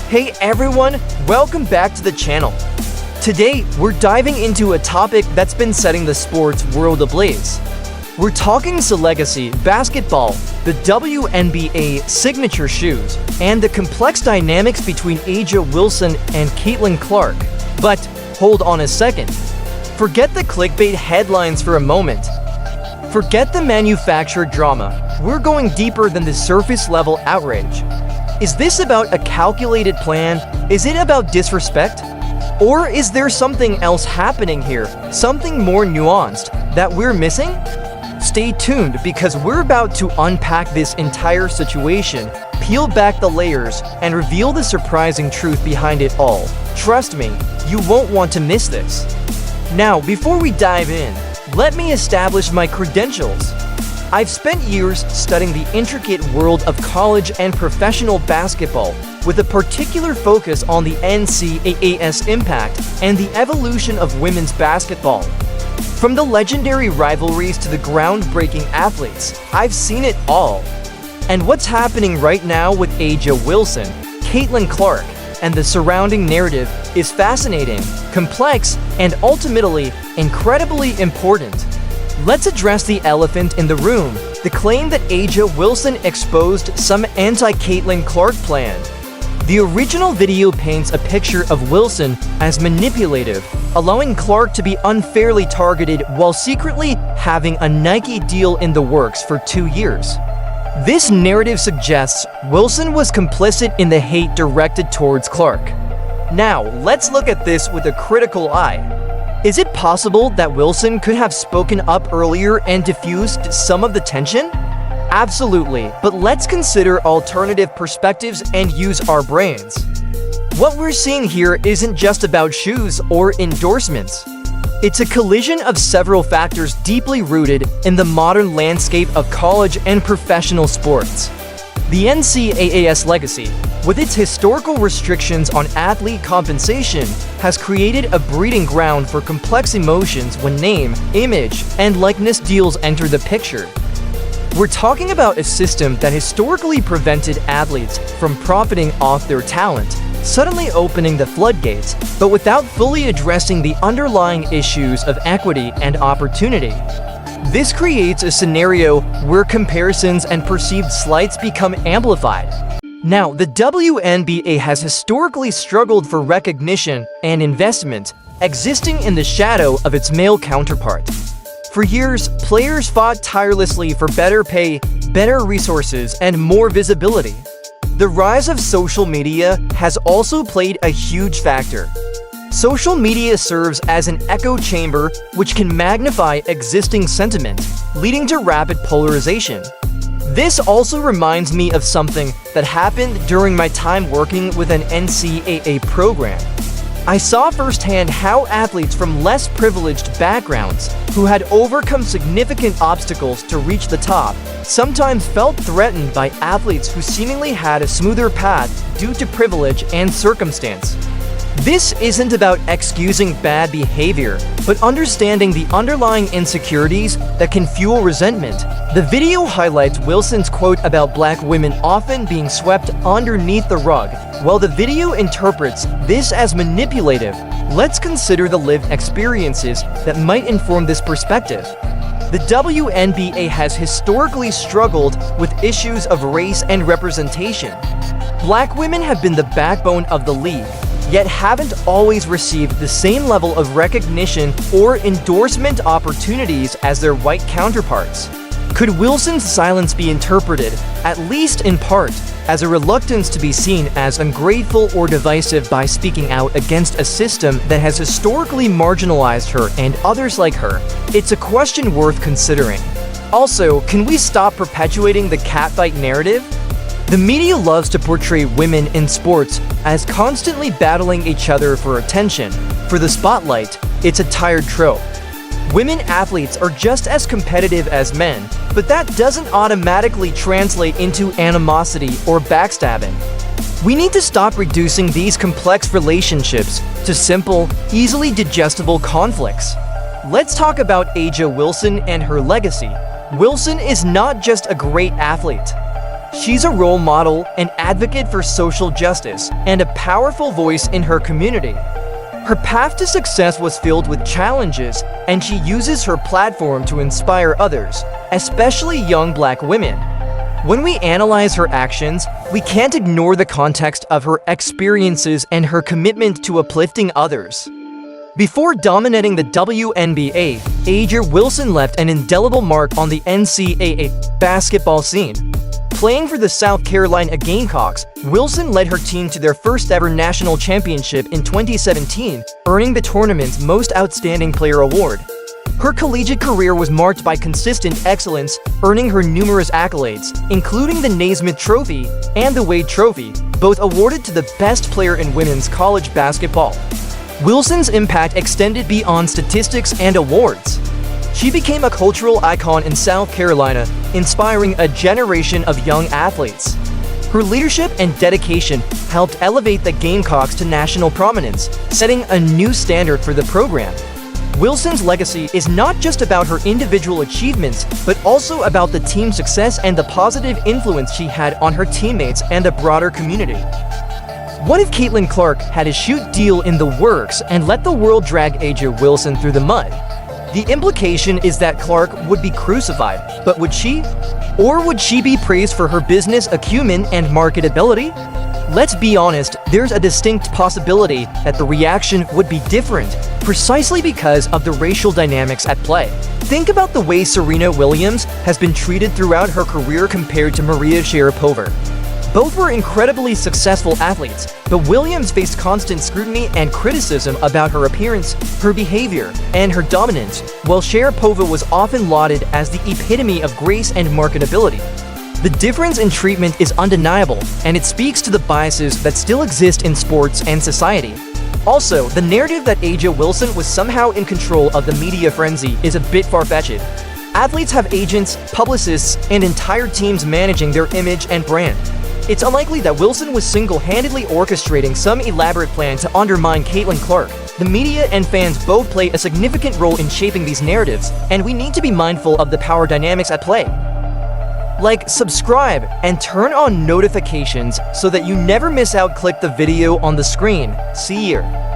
Hey everyone, welcome back to the channel. Today, we're diving into a topic that's been setting the sports world ablaze. We're talking legacy, basketball, the WNBA signature shoes, and the complex dynamics between A'ja Wilson and Caitlin Clark. But hold on a second. Forget the clickbait headlines for a moment. Forget the manufactured drama. We're going deeper than the surface-level outrage. Is this about a calculated plan? Is it about disrespect? Or is there something else happening here, something more nuanced, that we're missing? Stay tuned because we're about to unpack this entire situation, peel back the layers, and reveal the surprising truth behind it all. Trust me, you won't want to miss this. Now, before we dive in, let me establish my credentials. I've spent years studying the intricate world of college and professional basketball, with a particular focus on the NCAA's impact and the evolution of women's basketball. From the legendary rivalries to the groundbreaking athletes, I've seen it all. And what's happening right now with A'ja Wilson, Caitlin Clark, and the surrounding narrative is fascinating, complex, and ultimately incredibly important. Let's address the elephant in the room, the claim that A'ja Wilson exposed some anti-Caitlin Clark plan. The original video paints a picture of Wilson as manipulative, allowing Clark to be unfairly targeted while secretly having a Nike deal in the works for 2 years. This narrative suggests Wilson was complicit in the hate directed towards Clark. Now, let's look at this with a critical eye. Is it possible that Wilson could have spoken up earlier and diffused some of the tension? Absolutely, but let's consider alternative perspectives and use our brains. What we're seeing here isn't just about shoes or endorsements. It's a collision of several factors deeply rooted in the modern landscape of college and professional sports. The NCAA's legacy, with its historical restrictions on athlete compensation, has created a breeding ground for complex emotions when name, image, and likeness deals enter the picture. We're talking about a system that historically prevented athletes from profiting off their talent, suddenly opening the floodgates, but without fully addressing the underlying issues of equity and opportunity. This creates a scenario where comparisons and perceived slights become amplified. Now, the WNBA has historically struggled for recognition and investment, existing in the shadow of its male counterpart. For years, players fought tirelessly for better pay, better resources, and more visibility. The rise of social media has also played a huge factor. Social media serves as an echo chamber which can magnify existing sentiment, leading to rapid polarization. This also reminds me of something that happened during my time working with an NCAA program. I saw firsthand how athletes from less privileged backgrounds, who had overcome significant obstacles to reach the top, sometimes felt threatened by athletes who seemingly had a smoother path due to privilege and circumstance. This isn't about excusing bad behavior, but understanding the underlying insecurities that can fuel resentment. The video highlights Wilson's quote about black women often being swept underneath the rug. While the video interprets this as manipulative, let's consider the lived experiences that might inform this perspective. The WNBA has historically struggled with issues of race and representation. Black women have been the backbone of the league, yet haven't always received the same level of recognition or endorsement opportunities as their white counterparts. Could Wilson's silence be interpreted, at least in part, as a reluctance to be seen as ungrateful or divisive by speaking out against a system that has historically marginalized her and others like her? It's a question worth considering. Also, can we stop perpetuating the catfight narrative? The media loves to portray women in sports as constantly battling each other for attention. For the spotlight, it's a tired trope. Women athletes are just as competitive as men, but that doesn't automatically translate into animosity or backstabbing. We need to stop reducing these complex relationships to simple, easily digestible conflicts. Let's talk about A'ja Wilson and her legacy. Wilson is not just a great athlete. She's a role model, an advocate for social justice, and a powerful voice in her community. Her path to success was filled with challenges, and she uses her platform to inspire others, especially young Black women. When we analyze her actions, we can't ignore the context of her experiences and her commitment to uplifting others. Before dominating the WNBA, A'ja Wilson left an indelible mark on the NCAA basketball scene. Playing for the South Carolina Gamecocks, Wilson led her team to their first-ever national championship in 2017, earning the tournament's Most Outstanding Player award. Her collegiate career was marked by consistent excellence, earning her numerous accolades, including the Naismith Trophy and the Wade Trophy, both awarded to the best player in women's college basketball. Wilson's impact extended beyond statistics and awards. She became a cultural icon in South Carolina, inspiring a generation of young athletes. Her leadership and dedication helped elevate the Gamecocks to national prominence, setting a new standard for the program. Wilson's legacy is not just about her individual achievements, but also about the team's success and the positive influence she had on her teammates and the broader community. What if Caitlin Clark had a shoot deal in the works and let the world drag A'ja Wilson through the mud? The implication is that Clark would be crucified, but would she? Or would she be praised for her business acumen and marketability? Let's be honest, there's a distinct possibility that the reaction would be different, precisely because of the racial dynamics at play. Think about the way Serena Williams has been treated throughout her career compared to Maria Sharapova. Both were incredibly successful athletes, but Williams faced constant scrutiny and criticism about her appearance, her behavior, and her dominance, while Sharapova was often lauded as the epitome of grace and marketability. The difference in treatment is undeniable, and it speaks to the biases that still exist in sports and society. Also, the narrative that A'ja Wilson was somehow in control of the media frenzy is a bit far-fetched. Athletes have agents, publicists, and entire teams managing their image and brand. It's unlikely that Wilson was single-handedly orchestrating some elaborate plan to undermine Caitlin Clark. The media and fans both play a significant role in shaping these narratives, and we need to be mindful of the power dynamics at play. Like, subscribe, and turn on notifications so that you never miss out. Click the video on the screen. See you.